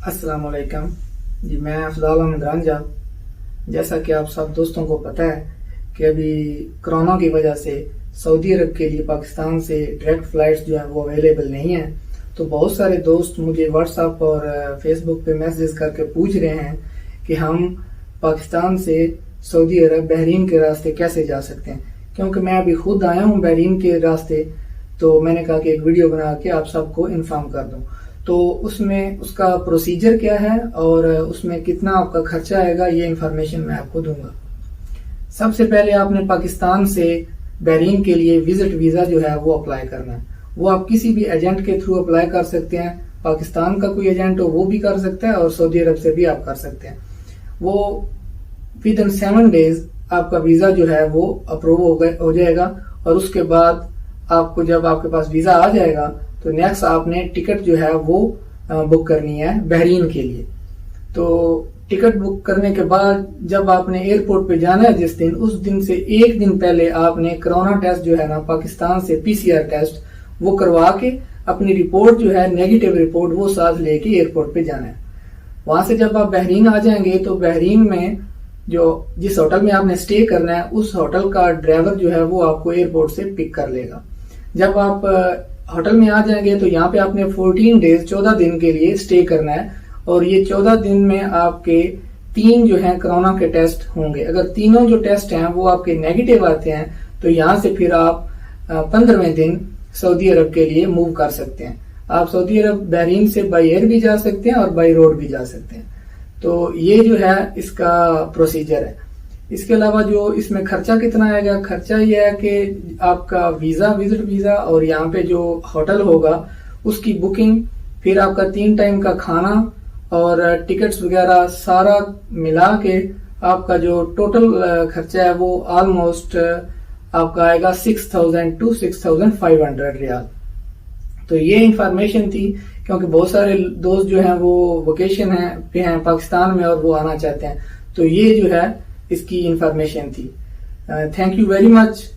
السلام علیکم جی، میں افضل احمد رانجھا۔ جیسا کہ آپ سب دوستوں کو پتہ ہے کہ ابھی کرونا کی وجہ سے سعودی عرب کے لیے پاکستان سے ڈائریکٹ فلائٹس جو ہیں وہ اویلیبل نہیں ہیں، تو بہت سارے دوست مجھے واٹس ایپ اور فیس بک پہ میسیج کر کے پوچھ رہے ہیں کہ ہم پاکستان سے سعودی عرب بحرین کے راستے کیسے جا سکتے ہیں۔ کیونکہ میں ابھی خود آیا ہوں بحرین کے راستے، تو میں نے کہا کہ ایک ویڈیو بنا کے آپ سب کو انفارم کر دوں۔ تو اس میں اس کا پروسیجر کیا ہے اور اس میں کتنا آپ کا خرچہ آئے گا، یہ انفارمیشن میں آپ کو دوں گا۔ سب سے پہلے آپ نے پاکستان سے بحرین کے لیے وزٹ ویزا جو ہے وہ اپلائی کرنا ہے۔ وہ آپ کسی بھی ایجنٹ کے تھرو اپلائی کر سکتے ہیں، پاکستان کا کوئی ایجنٹ ہو وہ بھی کر سکتا ہے اور سعودی عرب سے بھی آپ کر سکتے ہیں۔ وہ ودن 7 days آپ کا ویزا جو ہے وہ اپروو ہو جائے گا، اور اس کے بعد آپ کو جب آپ کے پاس ویزا آ جائے گا تو نیکسٹ آپ نے ٹکٹ جو ہے وہ بک کرنی ہے بحرین کے لیے۔ تو ٹکٹ بک کرنے کے بعد جب آپ نے ایئرپورٹ پہ جانا ہے جس دن، اس دن سے ایک دن پہلے آپ نے کرونا ٹیسٹ جو ہے نا پاکستان سے PCR ٹیسٹ وہ کروا کے اپنی رپورٹ جو ہے نیگیٹو رپورٹ وہ ساتھ لے کے ایئرپورٹ پہ جانا ہے۔ وہاں سے جب آپ بحرین آ جائیں گے تو بحرین میں جس ہوٹل میں آپ نے اسٹے کرنا ہے اس ہوٹل کا ڈرائیور جو ہے وہ آپ کو ایئرپورٹ سے پک کر لے گا۔ جب آپ ہوٹل میں آ جائیں گے تو یہاں پہ آپ نے 14 days 14 دن کے لیے اسٹے کرنا ہے، اور یہ 14 دن میں آپ کے 3 جو ہیں کرونا کے ٹیسٹ ہوں گے۔ اگر تینوں جو ٹیسٹ ہیں وہ آپ کے نیگیٹو آتے ہیں تو یہاں سے پھر آپ 15ویں دن سعودی عرب کے لیے موو کر سکتے ہیں۔ آپ سعودی عرب بحرین سے بائی ایئر بھی جا سکتے ہیں اور بائی روڈ بھی جا سکتے ہیں۔ تو یہ جو ہے اس کا پروسیجر ہے۔ اس کے علاوہ جو اس میں خرچہ کتنا آئے گا، خرچہ یہ ہے کہ آپ کا ویزا، وزٹ ویزا، اور یہاں پہ جو ہوٹل ہوگا اس کی بکنگ، پھر آپ کا 3 ٹائم کا کھانا اور ٹکٹس وغیرہ سارا ملا کے آپ کا جو ٹوٹل خرچہ ہے وہ آلموسٹ آپ کا آئے گا 6000 to 6500 ریال۔ تو یہ انفارمیشن تھی، کیونکہ بہت سارے دوست جو ہیں وہ ویکیشن پہ ہیں پاکستان میں اور وہ آنا چاہتے ہیں، تو یہ جو ہے اس کی انفارمیشن تھی۔ Thank you very much.